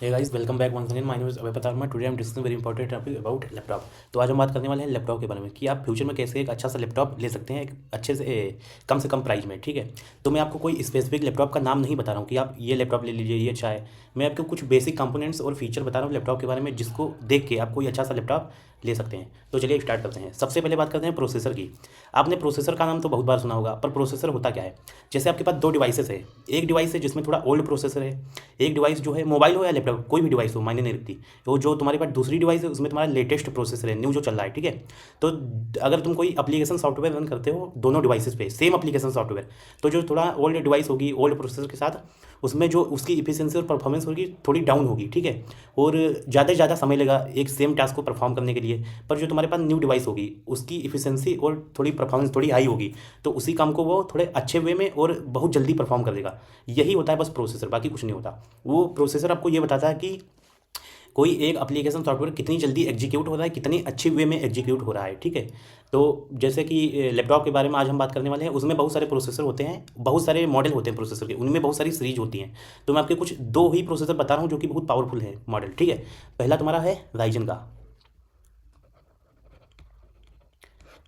Hey guys, welcome back once again. My name is Abhay पतारमा। Today I am discussing very important topic about laptop. तो आज हम बात करने वाले हैं लैपटॉप के बारे में कि आप फ्यूचर में कैसे एक अच्छा सा लैपटॉप ले सकते हैं, एक अच्छे से कम प्राइस में। ठीक है, तो मैं आपको कोई स्पेसिफिक लैपटॉप का नाम नहीं बता रहा हूँ कि आप ये लैपटॉप ले लीजिए, ये अच्छा है। मैं आपको कुछ बेसिक कंपोनेंट्स और फीचर बता रहा हूँ लैपटॉप के बारे में, जिसको देख के आप कोई अच्छा सा लैपटॉप ले सकते हैं। तो चलिए स्टार्ट करते हैं। सबसे पहले बात करते हैं प्रोसेसर की। आपने प्रोसेसर का नाम तो बहुत बार सुना होगा, पर प्रोसेसर होता क्या है? जैसे आपके पास दो डिवाइसेस है, एक डिवाइस है जिसमें थोड़ा ओल्ड प्रोसेसर है, एक डिवाइस जो है मोबाइल हो या लैपटॉप, कोई भी डिवाइस हो मायने नहीं रखती। तो जो तुम्हारे पास दूसरी डिवाइस है उसमें तुम्हारा लेटेस्ट प्रोसेसर है, न्यू जो चल रहा है। ठीक है, तो अगर तुम कोई एप्लीकेशन सॉफ्टवेयर रन करते हो दोनों डिवाइसेस पे, सेम एप्लीकेशन सॉफ्टवेयर, तो जो थोड़ा ओल्ड डिवाइस होगी ओल्ड प्रोसेसर के साथ, उसमें जो उसकी इफिशियंसी और परफॉर्मेंस होगी थोड़ी डाउन होगी। ठीक है, और ज़्यादा से ज़्यादा समय लगा एक सेम टास्क को परफॉर्म करने के लिए। पर जो तुम्हारे पास न्यू डिवाइस होगी उसकी इफिशियंसी और थोड़ी परफॉर्मेंस थोड़ी हाई होगी, तो उसी काम को वो थोड़े अच्छे वे में और बहुत जल्दी परफॉर्म कर देगा। यही होता है बस प्रोसेसर, बाकी कुछ नहीं होता। वो प्रोसेसर आपको ये बताता है कि कोई एक एप्लीकेशन सॉफ्टवेयर कितनी जल्दी एग्जीक्यूट हो रहा है, कितनी अच्छी वे में एग्जीक्यूट हो रहा है। ठीक है, तो जैसे कि लैपटॉप के बारे में आज हम बात करने वाले हैं, उसमें बहुत सारे प्रोसेसर होते हैं, बहुत सारे मॉडल होते हैं प्रोसेसर के, उनमें बहुत सारी सीरीज होती हैं। तो मैं आपके कुछ दो ही प्रोसेसर बता रहा हूँ जो कि बहुत पावरफुल है मॉडल। ठीक है, पहला तुम्हारा है राइजन का।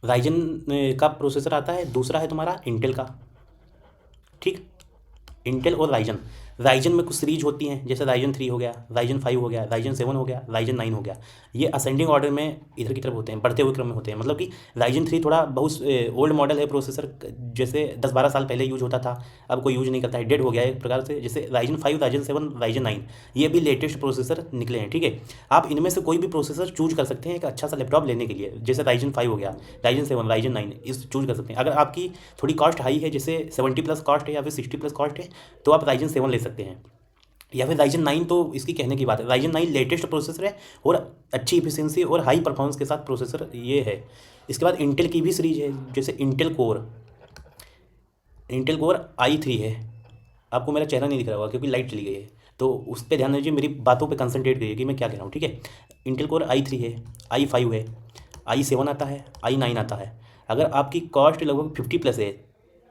राइजन का प्रोसेसर आता है। दूसरा है तुम्हारा इंटेल का। ठीक, इंटेल और राइजन। राइजन में कुछ सीरीज होती हैं, जैसे राइजन 3 हो गया, राइजन 5 हो गया, राइजन 7 हो गया, राइजन 9 हो गया। ये असेंडिंग ऑर्डर में इधर की तरफ होते हैं, बढ़ते हुए क्रम में होते हैं। मतलब कि राइजन 3 थोड़ा बहुत ओल्ड मॉडल है प्रोसेसर, जैसे 10-12 साल पहले यूज होता था, अब कोई यूज नहीं करता है, डेड हो गया है एक प्रकार से। जैसे राइजन 5, राइजन 7, राइजन 9, ये भी लेटेस्ट प्रोसेसर निकले हैं। ठीक है, आप इनमें से कोई भी प्रोसेसर चूज कर सकते हैं एक अच्छा सा लैपटॉप लेने के लिए। जैसे राइजन 5 हो गया, राइजन 7, राइजन 9, इस चूज कर सकते हैं। अगर आपकी थोड़ी कॉस्ट हाई है, जैसे 70+ कॉस्ट है या फिर 60+ कॉस्ट है, तो आप राइजन 7 ले सकते हैं। या फिर राइजन 9 तो इसकी कहने की बात है, राइजन 9 लेटेस्ट प्रोसेसर है और अच्छी इफिशियंसी और हाई परफॉर्मेंस के साथ प्रोसेसर ये है। इसके बाद इंटेल की भी सीरीज है, जैसे इंटेल कोर i3 है। आपको मेरा चेहरा नहीं दिख रहा होगा क्योंकि लाइट चली गई है, तो उस पर ध्यान दीजिए, मेरी बातों पे कंसंट्रेट करिए कि मैं क्या कह रहा हूँ। ठीक है, इंटेल कोर i3 है, i5 है, i7 आता है, i9 आता है। अगर आपकी कॉस्ट लगभग 50+ है,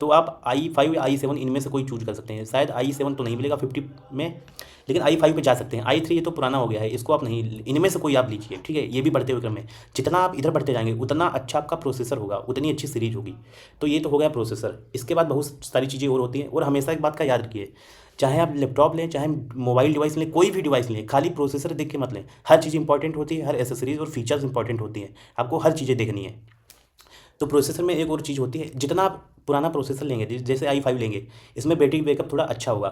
तो आप i5 या i7 इनमें से कोई चूज कर सकते हैं। शायद i7 तो नहीं मिलेगा 50 में, लेकिन i5 पे जा सकते हैं। i3 ये तो पुराना हो गया है, इसको आप नहीं, इनमें से कोई आप लीजिए। ठीक है, ये भी बढ़ते हुए क्रम में, जितना आप इधर बढ़ते जाएंगे उतना अच्छा आपका प्रोसेसर होगा, उतनी अच्छी सीरीज होगी। तो ये तो हो गया प्रोसेसर। इसके बाद बहुत सारी चीज़ें और होती हैं। और हमेशा एक बात का याद रखिए, चाहे आप लैपटॉप लें चाहे मोबाइल डिवाइस लें, कोई भी डिवाइस लें, खाली प्रोसेसर देख के मत लें। हर चीज़ इंपॉर्टेंट होती है, हर एसेसरीज और फीचर्स इंपॉर्टेंट होती हैं, आपको हर चीज़ें देखनी है। तो प्रोसेसर में एक और चीज़ होती है, जितना आप पुराना प्रोसेसर लेंगे, जैसे i5 लेंगे, इसमें बैटरी बैकअप थोड़ा अच्छा होगा।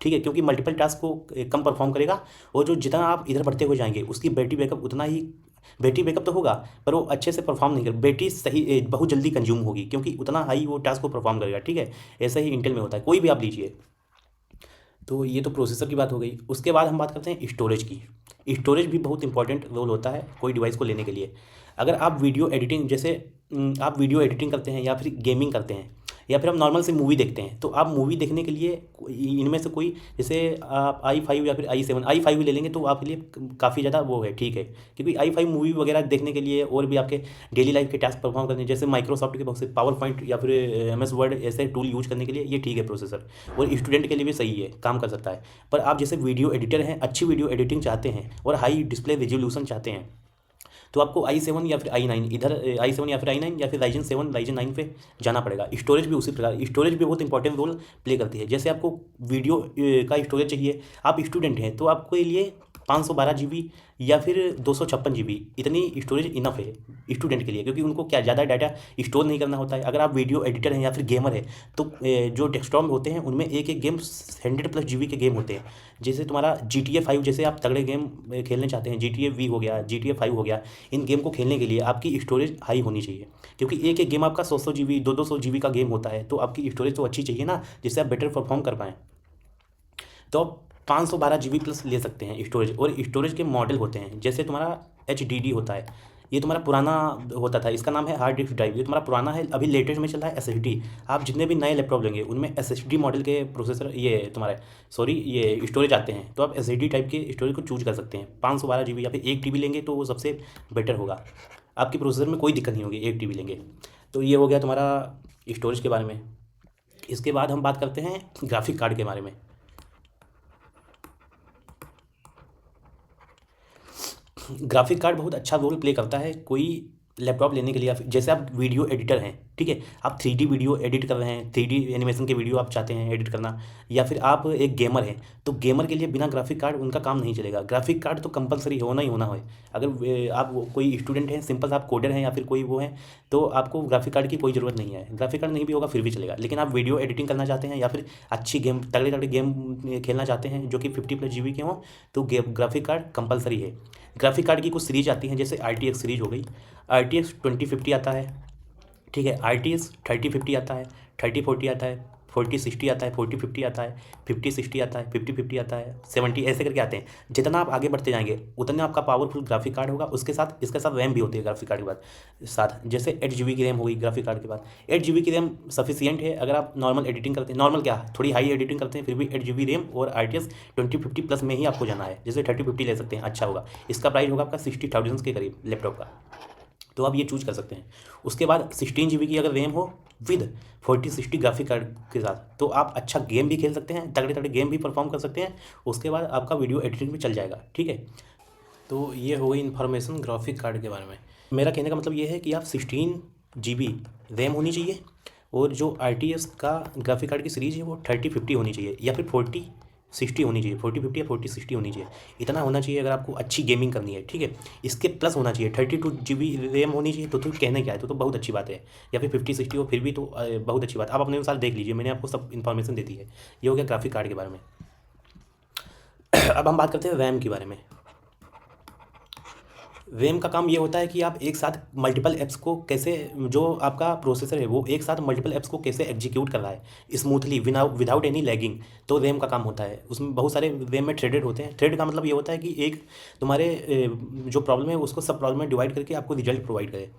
ठीक है, क्योंकि मल्टीपल टास्क को कम परफॉर्म करेगा। और जो जितना आप इधर बढ़ते हुए जाएंगे उसकी बैटरी बैकअप उतना ही, बैटरी बैकअप तो होगा पर वो अच्छे से परफॉर्म नहीं कर, बैटरी सही बहुत जल्दी कंज्यूम होगी, क्योंकि उतना हाई वो टास्क को परफॉर्म करेगा। ठीक है, ऐसा ही इंटेल में होता है, कोई भी आप लीजिए। तो ये तो प्रोसेसर की बात हो गई। उसके बाद हम बात करते हैं स्टोरेज की। स्टोरेज भी बहुत इंपॉर्टेंट रोल होता है कोई डिवाइस को लेने के लिए। अगर आप वीडियो एडिटिंग, जैसे आप वीडियो एडिटिंग करते हैं या फिर गेमिंग करते हैं या फिर हम नॉर्मल से मूवी देखते हैं, तो आप मूवी देखने के लिए इनमें से कोई, जैसे आप i5 या फिर i7 ही ले लेंगे तो आपके लिए काफ़ी ज़्यादा वो है। ठीक है, क्योंकि i5 मूवी वगैरह देखने के लिए और भी आपके डेली लाइफ के टास्क परफॉर्म करने, जैसे माइक्रोसॉफ्ट के बहुत से पावर पॉइंट या फिर MS वर्ड ऐसे टूल यूज करने के लिए ये ठीक है प्रोसेसर। और स्टूडेंट के लिए भी सही है, काम कर सकता है। पर आप जैसे वीडियो एडिटर हैं, अच्छी वीडियो एडिटिंग चाहते हैं और हाई डिस्प्ले रेजोल्यूशन चाहते हैं, तो आपको i7 या फिर i9, इधर i7 या फिर i9 या फिर राइजन 7 राइजन 9 पे जाना पड़ेगा। स्टोरेज भी उसी प्रकार, स्टोरेज भी बहुत इंपॉर्टेंट रोल प्ले करती है। जैसे आपको वीडियो का स्टोरेज चाहिए, आप स्टूडेंट हैं, तो आपके लिए 512 GB या फिर 256 GB इतनी स्टोरेज इनफ है स्टूडेंट के लिए, क्योंकि उनको क्या ज़्यादा डाटा स्टोर नहीं करना होता है। अगर आप वीडियो एडिटर हैं या फिर गेमर है, तो जो डेस्कटॉप होते हैं उनमें एक एक गेम 100+ GB के गेम होते हैं। जैसे तुम्हारा GTA 5, जैसे आप तगड़े गेम खेलने चाहते हैं, GTA V हो गया, GTA 5 हो गया, इन गेम को खेलने के लिए आपकी स्टोरेज हाई होनी चाहिए। क्योंकि एक एक गेम आपका 100-100 GB 200-200 GB का गेम होता है, तो आपकी स्टोरेज तो अच्छी चाहिए ना, जिससे आप बेटर परफॉर्म कर पाएँ। तो आप 512 GB+ ले सकते हैं स्टोरेज। और स्टोरेज के मॉडल होते हैं, जैसे तुम्हारा HDD होता है, ये तुम्हारा पुराना होता था, इसका नाम है हार्ड डिस्क ड्राइव, ये तुम्हारा पुराना है। अभी लेटेस्ट में चल रहा है SSD। आप जितने भी नए लैपटॉप लेंगे उनमें SSD मॉडल के प्रोसेसर, ये तुम्हारे, सॉरी, ये स्टोरेज आते हैं, तो आप SSD टाइप के स्टोरेज को चूज कर सकते हैं। 512 GB या फिर 1 TB लेंगे तो वो सबसे बेटर होगा, आपके प्रोसेसर में कोई दिक्कत नहीं होगी 1 TB लेंगे। तो ये हो गया तुम्हारा स्टोरेज के बारे में। इसके बाद हम बात करते हैं ग्राफिक कार्ड के बारे में। ग्राफिक कार्ड बहुत अच्छा रोल प्ले करता है कोई लैपटॉप लेने के लिए। जैसे आप वीडियो एडिटर हैं, ठीक है, आप 3D वीडियो एडिट कर रहे हैं, 3D एनिमेशन के वीडियो आप चाहते हैं एडिट करना, या फिर आप एक गेमर हैं, तो गेमर के लिए बिना ग्राफिक कार्ड उनका काम नहीं चलेगा। ग्राफिक कार्ड तो कंपलसरी होना ही होना है। अगर आप कोई स्टूडेंट हैं, सिंपल आप कोडर हैं या फिर कोई वो हैं, तो आपको ग्राफिक कार्ड की कोई ज़रूरत नहीं है। ग्राफिक कार्ड नहीं भी होगा फिर भी चलेगा। लेकिन आप वीडियो एडिटिंग करना चाहते हैं या फिर अच्छी गेम, तगड़े तगड़े गेम खेलना चाहते हैं जो कि 50+ GB के हों, तो ग्राफिक कार्ड कंपलसरी है। ग्राफिक कार्ड की कुछ सीरीज आती हैं, जैसे RTX सीरीज हो गई, RTX 2050 आता है, ठीक है, RTX 3050 आता है, 3040 आता है, 4060 आता है, 4050 आता है, 5060 आता है, 5050 आता है, 70, ऐसे करके आते हैं। जितना आप आगे बढ़ते जाएंगे उतना आपका पावरफुल ग्राफिक कार्ड होगा। उसके साथ इसके साथ रैम भी होती है ग्राफिक कार्ड के बाद साथ, जैसे 8 GB की रैम होगी ग्राफिक कार्ड के बाद। 8 GB की रैम सफिशियंट है अगर आप नॉर्मल एडिटिंग करते हैं, नॉर्मल क्या थोड़ी हाई एडिटिंग करते हैं, फिर भी 8 GB रैम और RTX 2050+ में ही आपको जाना है। जैसे 3050 ले सकते हैं, अच्छा होगा। इसका प्राइस होगा आपका 60,000 के करीब लैपटॉप का, तो आप ये चूज कर सकते हैं। उसके बाद 16 GB की अगर रैम हो विद 4060 ग्राफिक कार्ड के साथ, तो आप अच्छा गेम भी खेल सकते हैं, तगड़े तगड़े गेम भी परफॉर्म कर सकते हैं। उसके बाद आपका वीडियो एडिटिंग भी चल जाएगा, ठीक है। तो ये हो गई इन्फॉर्मेशन ग्राफिक कार्ड के बारे में। मेरा कहने का मतलब ये है कि आप 16 GB रैम होनी चाहिए, और जो RTX का ग्राफिक कार्ड की सीरीज़ है वो 3050 होनी चाहिए, या फिर 4060 होनी चाहिए, 4050 या 4060 होनी चाहिए। इतना होना चाहिए अगर आपको अच्छी गेमिंग करनी है, ठीक है। इसके प्लस होना चाहिए 32 GB रैम होनी चाहिए, तो कहने क्या है, तो बहुत अच्छी बात है। या फिर 5060 हो फिर भी तो बहुत अच्छी बात। आप अपने अनुसार देख लीजिए, मैंने आपको सब इन्फॉर्मेशन दे दी है। ये हो गया ग्राफिक कार्ड के बारे में। अब हम बात करते हैं रैम के बारे में। रैम का काम ये होता है कि आप एक साथ मल्टीपल ऐप्स को कैसे, जो आपका प्रोसेसर है वो एक साथ मल्टीपल ऐप्स को कैसे एग्जीक्यूट कर रहा है स्मूथली विदाउट एनी लैगिंग, तो रैम का काम होता है। उसमें बहुत सारे रैम में थ्रेडेड होते हैं। थ्रेड का मतलब ये होता है कि एक तुम्हारे जो प्रॉब्लम है उसको सब प्रॉब्लम में डिवाइड करके आपको रिजल्ट प्रोवाइड करे।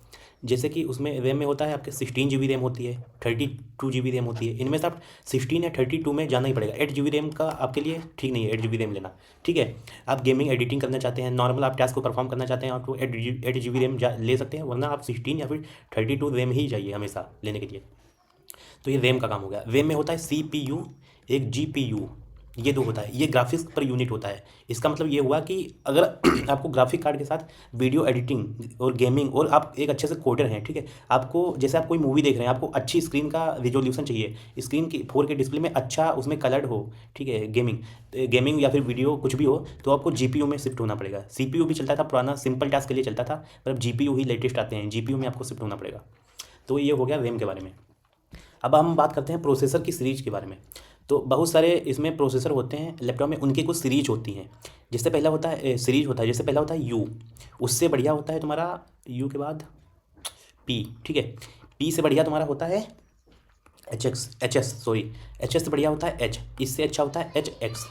जैसे कि उसमें रैम में होता है आपके 16 GB रैम होती है, 32 GB रैम होती है। इनमें से आप 16 या 32 में जाना ही पड़ेगा। 8 GB रैम का आपके लिए ठीक नहीं है, 8 GB रैम लेना, ठीक है। आप गेमिंग एडिटिंग करना चाहते हैं, नॉर्मल आप टास्क को परफॉर्म करना चाहते हैं, आप तो 8 GB रैम ले सकते हैं, वरना आप 16 या फिर 32 रैम ही चाहिए हमेशा लेने के लिए। तो ये रैम का काम हो गया। रैम में होता है CPU, एक GPU, ये दो होता है। ये ग्राफिक्स पर यूनिट होता है। इसका मतलब ये हुआ कि अगर आपको ग्राफिक कार्ड के साथ वीडियो एडिटिंग और गेमिंग, और आप एक अच्छे से कोडर हैं, ठीक है, आपको जैसे आप कोई मूवी देख रहे हैं, आपको अच्छी स्क्रीन का रिजोल्यूशन चाहिए, स्क्रीन की 4K डिस्प्ले में अच्छा उसमें कलर्ड हो, ठीक है, गेमिंग या फिर वीडियो कुछ भी हो, तो आपको GPU में शिफ्ट होना पड़ेगा। CPU भी चलता था पुराना, सिंपल टास्क के लिए चलता था, पर अब GPU ही लेटेस्ट आते हैं, GPU में आपको शिफ्ट होना पड़ेगा। तो ये हो गया रैम के बारे में। अब हम बात करते हैं प्रोसेसर की सीरीज के बारे में। तो बहुत सारे इसमें प्रोसेसर होते हैं लैपटॉप में, उनकी कुछ सीरीज होती हैं। जिससे पहला होता है सीरीज होता है, जैसे पहला होता है U, उससे बढ़िया होता है तुम्हारा U के बाद P, ठीक है। P से बढ़िया तुम्हारा होता है HS से बढ़िया होता है H, इससे अच्छा होता है HX।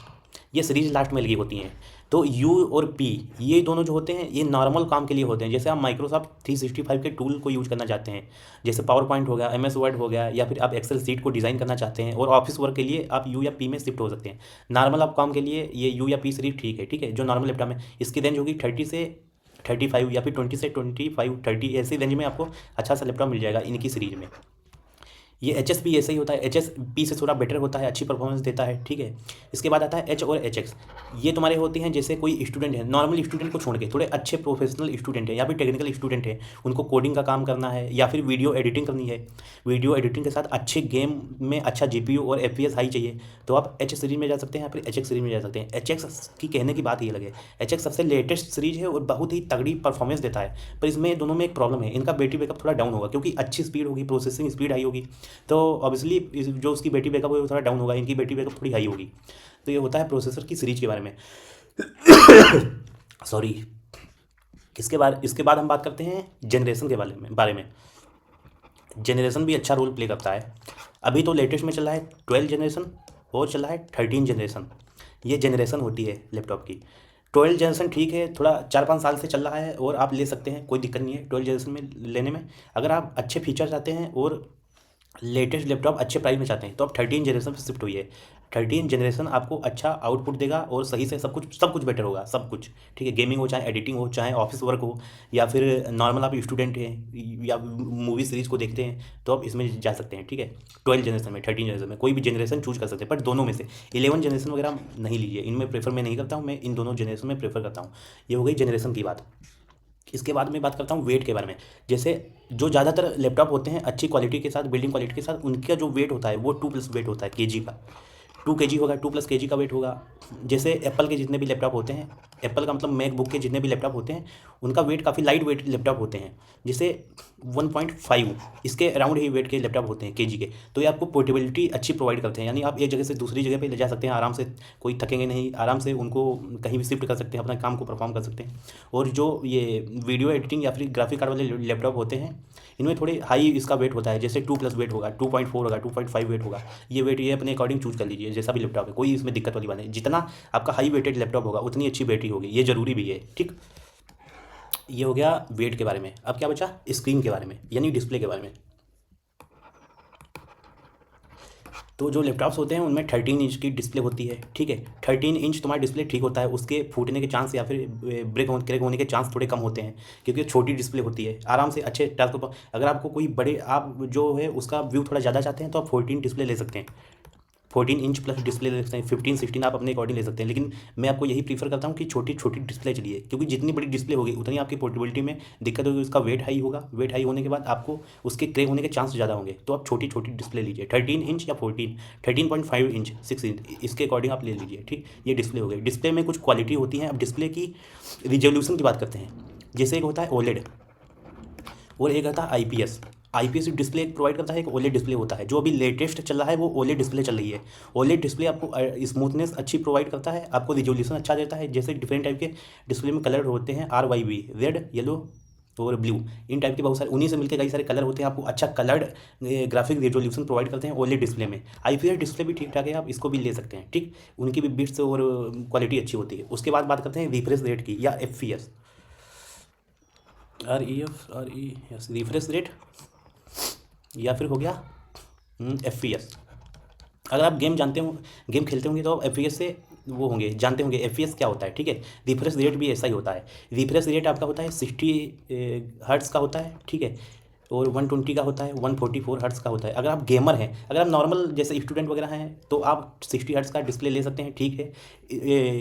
ये सीरीज लास्ट में लगी होती हैं। तो U और P ये दोनों जो होते हैं ये नॉर्मल काम के लिए होते हैं। जैसे आप माइक्रोसॉफ्ट 365 के टूल को यूज करना चाहते हैं, जैसे पावर पॉइंट हो गया, MS वर्ड हो गया, या फिर आप एक्सेल सीट को डिज़ाइन करना चाहते हैं और ऑफिस वर्क के लिए आप U या P में शिफ्ट हो सकते हैं। नॉर्मल आप काम के लिए ये U या P सीरीज ठीक है, ठीक है, जो नॉर्मल लैपटॉप में। इसकी रेंज होगी 30 से 35 या फिर 20 से 25, 30 ऐसी रेंज में आपको अच्छा सा लैपटॉप मिल जाएगा इनकी सीरीज में। ये HS भी ऐसे ही होता है, HS P से थोड़ा बेटर होता है, अच्छी परफॉर्मेंस देता है, ठीक है। इसके बाद आता है H और HX। ये तुम्हारे होते हैं जैसे कोई स्टूडेंट है, नॉर्मल स्टूडेंट को छोड़ के थोड़े अच्छे प्रोफेशनल स्टूडेंट है या फिर टेक्निकल स्टूडेंट है, उनको कोडिंग का काम करना है या फिर वीडियो एडिटिंग करनी है, वीडियो एडिटिंग के साथ अच्छे गेम में अच्छा GPU और FPS हाई चाहिए, तो आप H सीरीज में जा सकते हैं या फिर HX सीरीज में जा सकते हैं। HX की कहने की बात ये लगे, HX सबसे लेटेस्ट सीरीज है और बहुत ही तगड़ी परफॉर्मेंस देता है। पर इसमें दोनों में एक प्रॉब्लम है, इनका बैटरी बैकअप थोड़ा डाउन होगा, क्योंकि अच्छी स्पीड होगी, प्रोसेसिंग स्पीड हाई होगी, तो ऑब्वियसली जो उसकी बैटरी बैकअप है वो थोड़ा डाउन होगा, इनकी बैटरी बैकअप थोड़ी हाई होगी। तो ये होता है प्रोसेसर की सीरीज के बारे में। सॉरी। इसके बाद हम बात करते हैं जनरेशन के बारे में। जनरेशन भी अच्छा रोल प्ले करता है। अभी तो लेटेस्ट में चल रहा है 12 जनरेशन और चल रहा है 13 जनरेशन। ये जनरेशन होती है लैपटॉप की। 12 जनरेशन ठीक है, थोड़ा 4-5 साल से चल रहा है और आप ले सकते हैं, कोई दिक्कत नहीं है 12 जनरेशन में लेने में। अगर आप अच्छे फीचर चाहते हैं और लेटेस्ट लैपटॉप अच्छे प्राइस में चाहते हैं तो आप 13 जनरेशन पर शिफ्ट हुई है। 13 जनरेशन आपको अच्छा आउटपुट देगा और सही से सब कुछ बेटर होगा, सब कुछ। ठीक है, गेमिंग हो, चाहे एडिटिंग हो, चाहे ऑफिस वर्क हो, या फिर नॉर्मल आप स्टूडेंट हैं या मूवी सीरीज़ को देखते हैं, तो आप इसमें जा सकते हैं। ठीक है, 12 जनरेशन में, 13 जनरेशन में कोई भी जनरेशन चूज कर सकते हैं, बट दोनों में से 11 जनरेशन वगैरह नहीं लीजिए, इनमें प्रेफर मैं नहीं करता हूँ, मैं इन दोनों जनरेशन में प्रेफर करता हूँ। ये हो गई जनरेशन की बात। इसके बाद मैं बात करता हूँ वेट के बारे में। जैसे जो ज़्यादातर लैपटॉप होते हैं अच्छी क्वालिटी के साथ, बिल्डिंग क्वालिटी के साथ, उनका जो वेट होता है वो 2+ वेट होता है, केजी का। 2 kg होगा, 2+ kg का वेट होगा। जैसे एप्पल के जितने भी लैपटॉप होते हैं, एप्पल का मतलब मैकबुक के जितने भी लैपटॉप होते हैं, उनका वेट काफ़ी लाइट वेट लैपटॉप होते हैं। जैसे 1.5 इसके अराउंड ही वेट के लैपटॉप होते हैं, केजी के। तो ये आपको पोर्टेबिलिटी अच्छी प्रोवाइड करते हैं, यानी आप एक जगह से दूसरी जगह पे ले जा सकते हैं आराम से, कोई थकेंगे नहीं, आराम से उनको कहीं भी शिफ्ट कर सकते हैं, अपना काम को परफॉर्म कर सकते हैं। और जो ये वीडियो एडिटिंग या फिर ग्राफिक कार्ड वाले लैपटॉप होते हैं, इनमें थोड़े हाई इसका वेट होता है, जैसे 2+ वेट होगा, 2.4 होगा, 2.5 वेट होगा। ये वेट ये अपने अकॉर्डिंग चूज कर लीजिए, जैसा भी लैपटॉप है, कोई इसमें दिक्कत वाली बात नहीं। जितना आपका हाई वेटेड लैपटॉप होगा उतनी अच्छी बैटरी होगी, ये जरूरी भी है। ठीक, ये हो गया वेट के बारे में। अब क्या बचा, स्क्रीन के बारे में, यानी डिस्प्ले के बारे में। तो जो लैपटॉप्स होते हैं उनमें 13 इंच की डिस्प्ले होती है। ठीक है, 13 इंच तुम्हारा डिस्प्ले ठीक होता है, उसके फूटने के चांस या फिर क्रैक होने के चांस थोड़े कम होते हैं, क्योंकि छोटी डिस्प्ले होती है। आराम से अच्छे टास्क पर, अगर आपको कोई बड़े, आप जो है उसका व्यू थोड़ा ज़्यादा चाहते हैं, तो आप 14 डिस्प्ले ले सकते हैं, 14 इंच प्लस डिस्प्ले ले सकते हैं, 15 16 आप अपने अकॉर्डिंग ले सकते हैं। लेकिन मैं आपको यही प्रीफर करता हूँ कि छोटी छोटी डिस्प्ले चलिए, क्योंकि जितनी बड़ी डिस्प्ले होगी उतनी आपकी पोर्टेबिलिटी में दिक्कत होगी, उसका वेट हाई होगा, वेट हाई होने के बाद आपको उसके क्रैक होने के चांस ज़्यादा होंगे। तो आप छोटी छोटी डिस्प्ले लीजिए, 13 इंच या 13.5 इंच, 6 इंच, इसके अकॉर्डिंग आप ले लीजिए। ठीक, ये डिस्प्ले हो गई। डिस्प्ले में कुछ क्वालिटी होती है। अब डिस्प्ले की रिजोल्यूशन की बात करते हैं। जैसे एक होता है ओलेड और एक आता है आईपीएस डिस्प्ले प्रोवाइड करता है, एक ओलेड डिस्प्ले होता है। जो अभी लेटेस्ट चल रहा है वो ओलेड डिस्प्ले चल रही है। ओलेड डिस्प्ले आपको स्मूथनेस अच्छी प्रोवाइड करता है, आपको रिजोल्यूशन अच्छा देता है। जैसे डिफरेंट टाइप के डिस्प्ले में कलर होते हैं, RYB, रेड, येलो और ब्लू, इन टाइप के बहुत सारे, उन्हीं से मिलकर कई सारे कलर होते हैं, आपको अच्छा कलर्ड ग्राफिक रिजोल्यूशन प्रोवाइड करते हैं ओलेड डिस्प्ले में। आईपीएस डिस्प्ले भी ठीक ठाक है, आप इसको भी ले सकते हैं। ठीक, उनकी भी बिट्स और क्वालिटी अच्छी होती है। उसके बाद बात करते हैं रिफ्रेश रेट की, या FPS, REF रिफ्रेश रेट, या फिर हो गया FPS। अगर आप गेम जानते हो, गेम खेलते होंगे, तो आप FPS से वो होंगे, जानते होंगे FPS क्या होता है। ठीक है, रिफ्रेश रेट भी ऐसा ही होता है। रिफ्रेश रेट आपका होता है 60 हर्ट्स का होता है। ठीक है, और 120 का होता है, 144 हर्ट्स का होता है। अगर आप गेमर हैं, अगर आप नॉर्मल जैसे स्टूडेंट वगैरह हैं, तो आप 60 हर्ट्स का डिस्प्ले ले सकते हैं। ठीक है,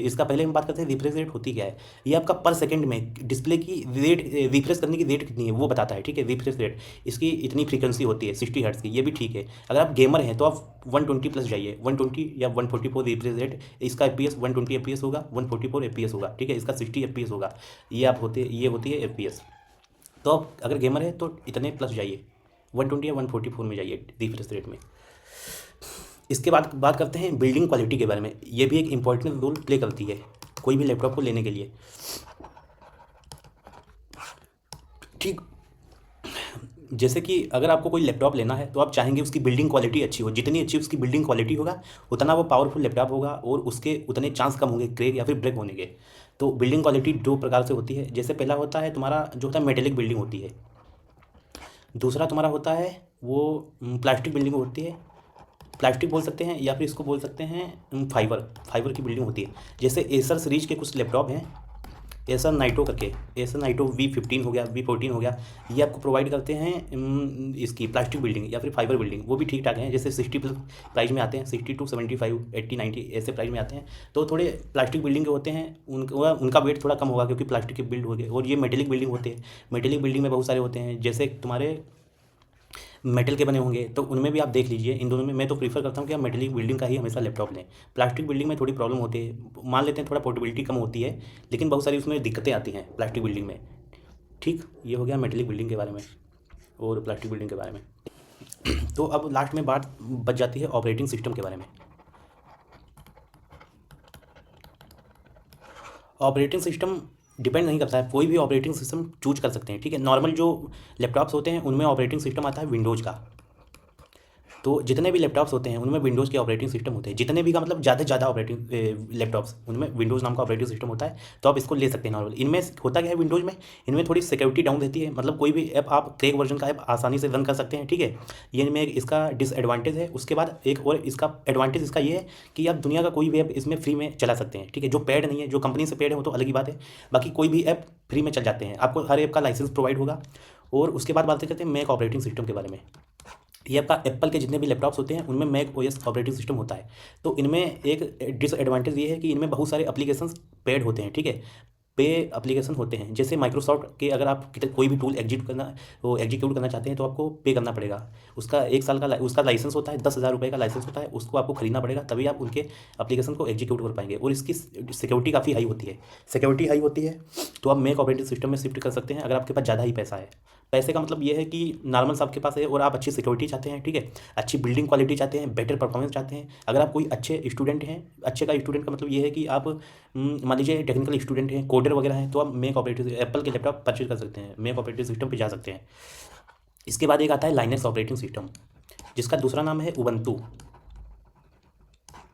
इसका पहले हम बात करते हैं रिफ्रेश रेट होती क्या है। ये आपका पर सेकंड में डिस्प्ले की रेट, रिफ्रेश करने की रेट कितनी है वो बताता है। ठीक है, रिफ्रेश रेट, इसकी इतनी फ्रीक्वेंसी होती है 60 हर्ट्स की, ये भी ठीक है। अगर आप गेमर हैं तो आप 120 प्लस जाइए, 120 या 144 रिफ्रेश रेट। इसका FPS 120 FPS होगा, 144 FPS होगा। ठीक है, इसका 60 FPS होगा। ये होती है FPS। तो आप अगर गेमर है तो इतने प्लस जाइए, 120 या 144 में जाइए रिफ्रेश रेट में। इसके बाद बात करते हैं बिल्डिंग क्वालिटी के बारे में। ये भी एक इंपॉर्टेंट रोल प्ले करती है कोई भी लैपटॉप को लेने के लिए। ठीक, जैसे कि अगर आपको कोई लैपटॉप लेना है तो आप चाहेंगे उसकी बिल्डिंग क्वालिटी अच्छी हो। जितनी अच्छी उसकी बिल्डिंग क्वालिटी होगा उतना वो पावरफुल लैपटॉप होगा, और उसके उतने चांस कम होंगे क्रैक या फिर ब्रेक होने के। तो बिल्डिंग क्वालिटी दो प्रकार से होती है। जैसे पहला होता है तुम्हारा जो होता है मेटेलिक बिल्डिंग होती है, दूसरा तुम्हारा होता है वो प्लास्टिक बिल्डिंग होती है। प्लास्टिक बोल सकते हैं या फिर इसको बोल सकते हैं फाइबर की बिल्डिंग होती है। जैसे एसर सीरीज के कुछ लैपटॉप हैं, एसर नाइटो करके, एसर नाइटो V15 हो गया, V14 हो गया, ये आपको प्रोवाइड करते हैं इसकी प्लास्टिक बिल्डिंग या फिर फाइबर बिल्डिंग। वो भी ठीक ठाक हैं, जैसे 60 प्लस प्राइस में आते हैं, 60 to 75, 80, 90 ऐसे प्राइस में आते हैं। तो थोड़े प्लास्टिक बिल्डिंग के होते हैं, उनका वेट थोड़ा कम होगा क्योंकि प्लास्टिक के बिल्ड हो गए। और ये मेटेलिक बिल्डिंग होते हैं। मेटेलिक बिल्डिंग में बहुत सारे होते हैं, जैसे तुम्हारे मेटल के बने होंगे, तो उनमें भी आप देख लीजिए। इन दोनों में मैं तो प्रीफर करता हूँ कि आप मेटेलिक बिल्डिंग का ही हमेशा लैपटॉप लें। प्लास्टिक बिल्डिंग में थोड़ी प्रॉब्लम होती है, मान लेते हैं थोड़ा पोर्टेबिलिटी कम होती है, लेकिन बहुत सारी उसमें दिक्कतें आती हैं प्लास्टिक बिल्डिंग में। ठीक, ये हो गया मेटेलिक बिल्डिंग के बारे में और प्लास्टिक बिल्डिंग के बारे में। तो अब लास्ट में बात बच जाती है ऑपरेटिंग सिस्टम के बारे में। ऑपरेटिंग सिस्टम डिपेंड नहीं करता है, कोई भी ऑपरेटिंग सिस्टम चूज कर सकते हैं। ठीक है, नॉर्मल जो लैपटॉप्स होते हैं उनमें ऑपरेटिंग सिस्टम आता है विंडोज़ का। तो जितने भी लैपटॉप्स होते हैं उनमें विंडोज़ के ऑपरेटिंग सिस्टम होते हैं, जितने भी का मतलब ज़्यादा से ज़्यादा ऑपरेटिंग लैपटॉप्स उनमें विंडोज़ नाम का ऑपरेटिंग सिस्टम होता है। तो आप इसको ले सकते हैं नॉर्मल। इनमें होता क्या है विंडोज़ में, इनमें थोड़ी सिक्योरिटी डाउन रहती है, मतलब कोई भी ऐप आप क्रैक वर्जन का ऐप आसानी से रन कर सकते हैं, ठीक है। ये इनमें इसका डिसएडवांटेज है। उसके बाद एक और इसका एडवांटेज इसका ये है कि आप दुनिया का कोई भी ऐप इसमें फ्री में चला सकते हैं, ठीक है। जो पेड नहीं है, जो कंपनी से पेड है वो तो अलग ही बात है, बाकी कोई भी ऐप फ्री में चल जाते हैं, आपको हर ऐप का लाइसेंस प्रोवाइड होगा। और उसके बाद बात करते हैं मैक ऑपरेटिंग सिस्टम के बारे में। ये आपका एप्पल के जितने भी लैपटॉप्स होते हैं उनमें मैक ओएस ऑपरेटिंग सिस्टम होता है। तो इनमें एक डिसएडवांटेज ये है कि इनमें बहुत सारे एप्लीकेशंस पेड होते हैं, ठीक है। पे एप्लीकेशन होते हैं, जैसे माइक्रोसॉफ्ट के अगर आप कोई भी टूल एग्जीक्यूट करना चाहते हैं तो आपको पे करना पड़ेगा। उसका 1 साल का उसका लाइसेंस होता है, 10,000 रुपये का लाइसेंस होता है, उसको आपको खरीदना पड़ेगा, तभी आप उनके एप्लीकेशन को एग्जीक्यूट कर पाएंगे। और इसकी सिक्योरिटी काफ़ी हाई होती है, सिक्योरिटी हाई होती है। तो आप मैक ऑपरेटिंग सिस्टम में शिफ्ट कर सकते हैं अगर आपके पास ज़्यादा ही पैसा है। पैसे का मतलब ये है कि नॉर्मल सा आपके पास है और आप अच्छी सिक्योरिटी चाहते हैं, ठीक है, अच्छी बिल्डिंग क्वालिटी चाहते हैं, बेटर परफॉर्मेंस चाहते हैं। अगर आप कोई अच्छे स्टूडेंट हैं, अच्छे का स्टूडेंट का मतलब ये है कि आप मान लीजिए टेक्निकल स्टूडेंट हैं, कोडर वगैरह हैं, तो आप मैक ऑपरेटिंग एप्पल के लैपटॉप परचेज कर सकते हैं, मैक ऑपरेटिंग सिस्टम पे जा सकते हैं। इसके बाद एक आता है लाइनक्स ऑपरेटिंग सिस्टम, जिसका दूसरा नाम है उबंटू।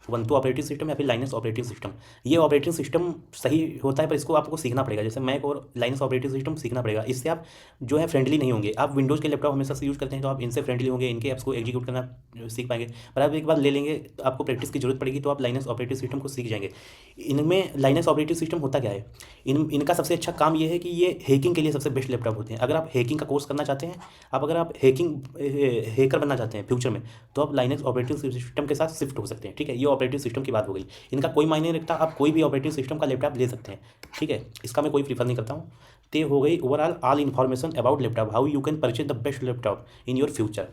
उबंटू ऑपरेटिंग सिस्टम या फिर लाइनक्स ऑपरेटिंग सिस्टम। ये ऑपरेटिंग सिस्टम सही होता है, पर इसको आपको सीखना पड़ेगा, जैसे मैक और लाइनक्स ऑपरेटिंग सिस्टम सीखना पड़ेगा। इससे आप जो है फ्रेंडली नहीं होंगे। आप विंडोज़ के लैपटॉप हमेशा से यूज़ करते हैं तो आप इनसे फ्रेंडली होंगे, इनके ऐप्स को एग्जीक्यूट करना सीख पाएंगे। पर आप एक बार ले लेंगे, आपको प्रैक्टिस की जरूरत पड़ेगी, तो आप लाइनक्स ऑपरेटिंग सिस्टम को सीख जाएंगे। इनमें लाइनक्स ऑपरेटिंग सिस्टम होता क्या है, इनका सबसे अच्छा काम ये है कि ये हैकिंग के लिए सबसे बेस्ट लैपटॉप होते हैं। अगर आप हैकिंग का कोर्स करना चाहते हैं, अगर आप हैकर बनना चाहते हैं फ्यूचर में, तो आप लाइनक्स ऑपरेटिंग सिस्टम के साथ शिफ्ट हो सकते हैं, ठीक है। ये ऑपरेटिंग सिस्टम की बात हो गई। इनका कोई मायने नहीं रखता, आप कोई भी ऑपरेटिंग सिस्टम का लैपटॉप ले सकते हैं, ठीक है। इसका मैं कोई प्रीफर नहीं करता हूँ। तो हो गई overall all information about laptop, how you can purchase the best laptop in your future.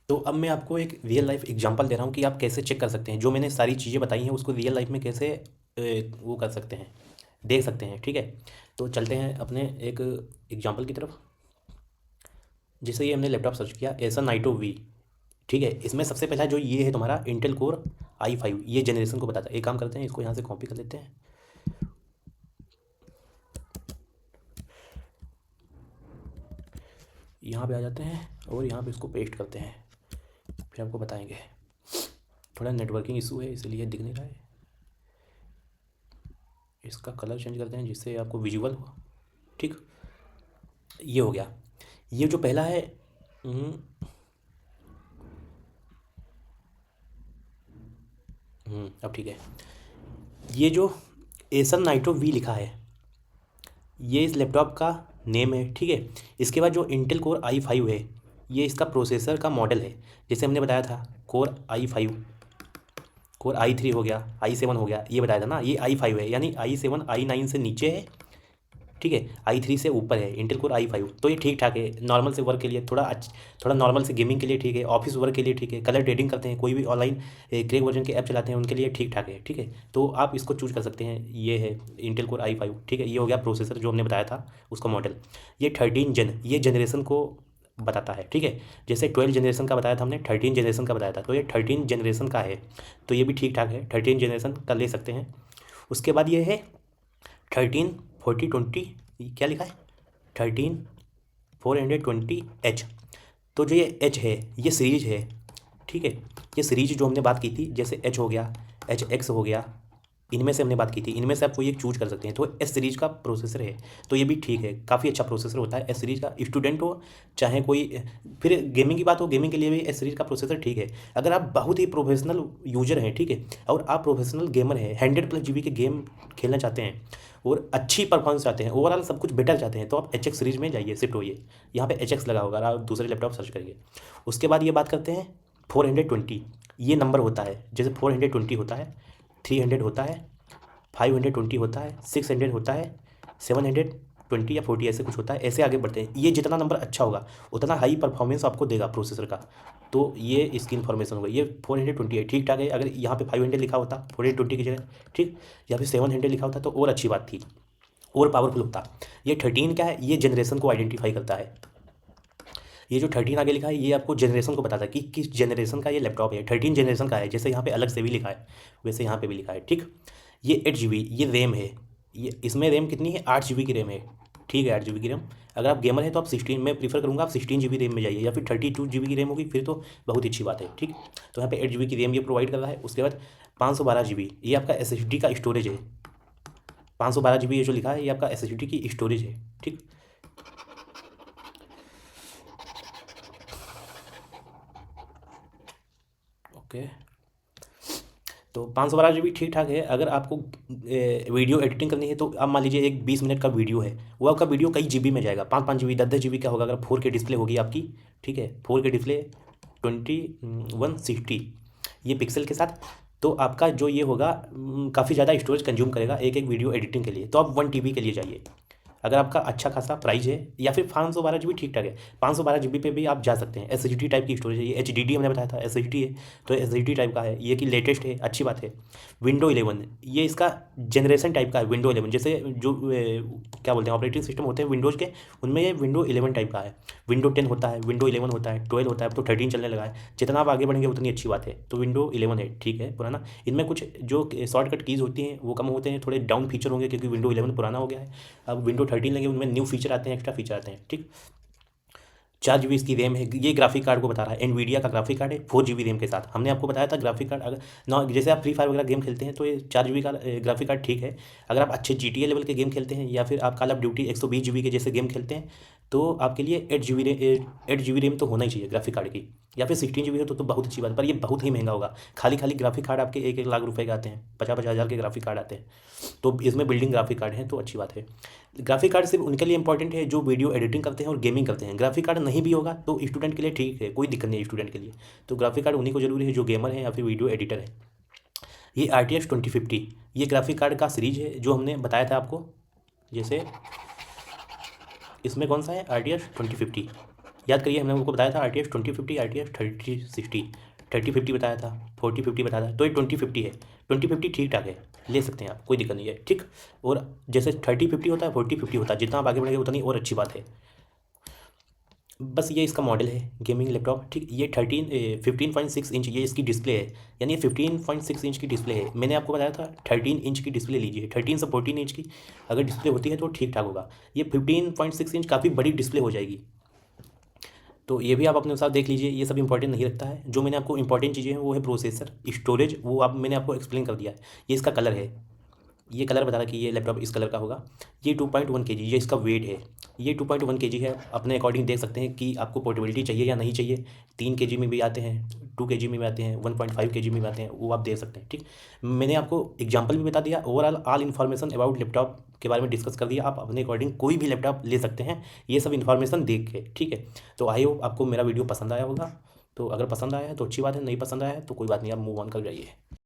तो अब मैं आपको एक रियल लाइफ एग्जांपल दे रहा हूँ कि आप कैसे चेक कर सकते हैं, जो मैंने सारी चीज़ें बताई हैं उसको रियल लाइफ में कैसे वो कर सकते हैं, देख सकते हैं, ठीक है। तो चलते हैं अपने एक एग्जांपल की तरफ। जैसे ये हमने लैपटॉप सर्च किया एसर नाइटो वी, ठीक है। इसमें सबसे पहला जो ये है तुम्हारा इंटेल कोर i5, ये जनरेशन को बताता है। एक काम करते हैं, इसको यहाँ से कॉपी कर लेते हैं, यहाँ पे आ जाते हैं और यहाँ पे इसको पेस्ट करते हैं, फिर आपको बताएंगे। थोड़ा नेटवर्किंग इशू है इसलिए दिख नहीं रहा है। इसका कलर चेंज करते हैं जिससे आपको विजुअल हो, ठीक। ये हो गया। ये जो पहला है अब ठीक है। ये जो एसर नाइट्रो वी लिखा है ये इस लैपटॉप का नेम है, ठीक है। इसके बाद जो इंटेल कोर i5 है, ये इसका प्रोसेसर का मॉडल है। जैसे हमने बताया था कोर i5, कोर i3 हो गया, i7 हो गया, ये बताया था ना। ये i5 है, यानी i7 i9 से नीचे है, ठीक है। i3 से ऊपर है इंटेल कोर i5। तो ये ठीक ठाक है नॉर्मल से वर्क के लिए, थोड़ा नॉर्मल से गेमिंग के लिए ठीक है, ऑफिस वर्क के लिए ठीक है, कलर ट्रेडिंग करते हैं, कोई भी ऑनलाइन क्रैक वर्जन के ऐप चलाते हैं उनके लिए ठीक ठाक है, ठीक है। तो आप इसको चूज कर सकते हैं। ये है इंटेल कोर i5, ठीक है। ये हो गया प्रोसेसर जो हमने बताया था उसका मॉडल। ये 13 जन, ये जनरेशन को बताता है, ठीक है। जैसे 12 जनरेशन का बताया था हमने, 13 जनरेशन का बताया था, तो ये 13 जनरेशन का है, तो ये भी ठीक ठाक है, 13 जनरेशन का ले सकते हैं। उसके बाद ये है 13 40 20, क्या लिखा है 13420H। तो जो ये H है ये सीरीज है, ठीक है। ये सीरीज जो हमने बात की थी, जैसे H हो गया, HX हो गया, इनमें से हमने बात की थी, इनमें से आप कोई एक चूज कर सकते हैं। तो एस सीरीज का प्रोसेसर है, तो ये भी ठीक है, काफ़ी अच्छा प्रोसेसर होता है एस सीरीज का। स्टूडेंट हो चाहे कोई, फिर गेमिंग की बात हो, गेमिंग के लिए भी एस सीरीज का प्रोसेसर ठीक है। अगर आप बहुत ही प्रोफेशनल यूजर हैं, ठीक है, और आप प्रोफेशनल गेमर हैं, 100+ GB के गेम खेलना चाहते हैं और अच्छी परफॉर्मेंस चाहते हैं, ओवरऑल सब कुछ बेटर चाहते हैं, तो आप HX सीरीज में जाइए, शिफ्ट होइए। यहाँ पे HX लगा होगा, आप दूसरे लैपटॉप सर्च करिए। उसके बाद ये बात करते हैं 420, ये नंबर होता है, जैसे 420 होता है, 300 होता है, 520 होता है, 600 होता है, 720 या 40 ऐसे कुछ होता है। ऐसे आगे बढ़ते हैं, ये जितना नंबर अच्छा होगा उतना हाई परफॉर्मेंस आपको देगा प्रोसेसर का। तो ये इसकी इन्फॉर्मेशन होगा। ये 420 है, ठीक ठाक है। अगर यहाँ पे 500 लिखा होता 420 की जगह, ठीक, या फिर 700 लिखा होता तो और अच्छी बात थी, और पावरफुल होता। ये 13 क्या है, ये जनरेशन को आइडेंटिफाई करता है। ये जो 13 आगे लिखा है ये आपको जनरेशन को बताता है कि किस जनरेशन का ये लैपटॉप है। 13 जनरेशन का है, जैसे यहाँ पे अलग से भी लिखा है वैसे यहाँ पे भी लिखा है, ठीक। ये 8 GB ये रैम है, ये इसमें रैम कितनी है, 8 GB की रैम है, ठीक है 8 GB की रैम। अगर आप गेमर हैं तो आप 16, मैं प्रीफर करूँगा आप 16 GB रैम में जाइए, या फिर 32 GB की रैम होगी फिर तो बहुत अच्छी बात है। ठीक, तो यहाँ पे 8 GB की रैम ये प्रोवाइड कर रहा है। उसके बाद 512 GB ये आपका SSD का स्टोरेज है। 512 GB ये जो लिखा है ये आपका SSD की स्टोरेज है। ठीक, ओके, तो 512 GB ठीक ठाक है। अगर आपको वीडियो एडिटिंग करनी है तो आप मान लीजिए एक 20 मिनट का वीडियो है, वो आपका वीडियो कई GB में जाएगा, 5 5 GB 10 10 GB का होगा। अगर 4K डिस्प्ले होगी आपकी, ठीक है 4K डिस्प्ले 2160 ये पिक्सल के साथ, तो आपका जो ये होगा काफ़ी ज़्यादा स्टोरेज कंज्यूम करेगा एक एक वीडियो एडिटिंग के लिए। तो आप 1 TB के लिए जाइए अगर आपका अच्छा खासा प्राइस है, या फिर 512 GB ठीक ठाक है। 512 GB पे भी आप जा सकते हैं। SSD टाइप की स्टोरेज है, ये HDD हमने बताया था SSD है, तो SSD टाइप का है ये, कि लेटेस्ट है, अच्छी बात है। विंडो 11 ये इसका जनरेशन टाइप का है। विंडो 11 जैसे जो क्या बोलते हैं ऑपरेटिंग सिस्टम होते हैं विंडोज़ के, उनमें ये विंडो 11 टाइप का है। विंडो 10 होता है, विंडो 11 होता है, 12 होता है, अब तो 13 चलने लगा है। जितना आप आगे बढ़ेंगे उतनी अच्छी बात है। तो विंडो 11 है, ठीक है पुराना। इनमें कुछ जो शॉर्टकट कीज़ होती हैं वो कम होते हैं, थोड़े डाउन फीचर होंगे क्योंकि विंडो 11 पुराना हो गया है। अब विंडो 13 लेंगे उनमें न्यू फीचर आते हैं, एक्स्ट्रा फीचर आते हैं। ठीक, 4 GB इसकी रैम है। ये ग्राफिक कार्ड को बता रहा है, एनवीडिया का ग्राफिक कार्ड है 4 GB रैम के साथ। हमने आपको बताया था ग्राफिक कार्ड अगर ना, जैसे आप फ्री फायर वगैरह गेम खेलते हैं तो ये 4 GB का ग्राफिक कार्ड ठीक है। अगर आप अच्छे GTA लेवल के गेम खेलते हैं, या फिर आप कॉल ऑफ ड्यूटी 120 GB के जैसे गेम खेलते हैं, तो आपके लिए 8 GB रैम तो होना ही चाहिए ग्राफिक कार्ड की। या फिर 16 GB है तो बहुत अच्छी बात, पर ये बहुत ही महंगा होगा। खाली खाली ग्राफिक कार्ड आपके 1 1 लाख रुपए के आते हैं, 50 50 हज़ार के ग्राफिक कार्ड आते हैं। तो इसमें बिल्डिंग ग्राफिक कार्ड है तो अच्छी बात है। ग्राफिक कार्ड सिर्फ उनके लिए इंपॉर्टेंट है जो वीडियो एडिटिंग करते हैं और गेमिंग करते हैं। ग्राफिक कार्ड नहीं भी होगा तो स्टूडेंट के लिए ठीक है, कोई दिक्कत नहीं है स्टूडेंट के लिए। तो ग्राफिक कार्ड उन्हीं को जरूरी है जो गेमर है या फिर वीडियो एडिटर है। ये RTX 2050 ये ग्राफिक कार्ड का सीरीज है जो हमने बताया था आपको। जैसे इसमें कौन सा है RTX 2050, याद करिए हमने आपको बताया था RTX 2050, RTX 3060, 3050 बताया था, 4050 बताया था। तो ये 2050 है। 2050 ठीक ठाक है, ले सकते हैं आप, कोई दिक्कत नहीं है। ठीक, और जैसे 3050 होता है 4050 होता है, जितना आप आगे बढ़ेंगे उतनी और अच्छी बात है। बस ये इसका मॉडल है गेमिंग लैपटॉप। ठीक, ये 15.6 इंच ये इसकी डिस्प्ले है, यानी ये 15.6 इंच की डिस्प्ले है। मैंने आपको बताया था 13 इंच की डिस्प्ले लीजिए, 13 से 14 इंच की अगर डिस्प्ले होती है तो ठीक ठाक होगा। ये 15.6 इंच काफ़ी बड़ी डिस्प्ले हो जाएगी। तो ये भी आप अपने अनुसार देख लीजिए, ये सब इंपॉर्टेंट नहीं रखता है। जो मैंने आपको इंपॉर्टेंट चीज़ें हैं वो है प्रोसेसर, स्टोरेज, वो आप मैंने आपको एक्सप्लेन कर दिया है। ये इसका कलर है, ये कलर बता रहा कि ये लैपटॉप इस कलर का होगा। ये 2.1 kg ये इसका वेट है। ये 2.1 kg है। अपने अकॉर्डिंग देख सकते हैं कि आपको पोर्टेबिलिटी चाहिए या नहीं चाहिए। 3 kg में भी आते हैं, 2 kg में भी आते हैं, 1.5 kg में भी आते हैं, वो आप देख सकते हैं। ठीक, मैंने आपको एग्जाम्पल भी बता दिया, overall all information about laptop के बारे में डिस्कस कर दिया। आप अपने अकॉर्डिंग कोई भी लैपटॉप ले सकते हैं ये सब इन्फॉर्मेशन देख के। ठीक है, तो आई होप आपको मेरा वीडियो पसंद आया होगा। तो अगर पसंद आया है तो अच्छी बात है, नहीं पसंद आया है तो कोई बात नहीं, आप मूव ऑन कर जाइए।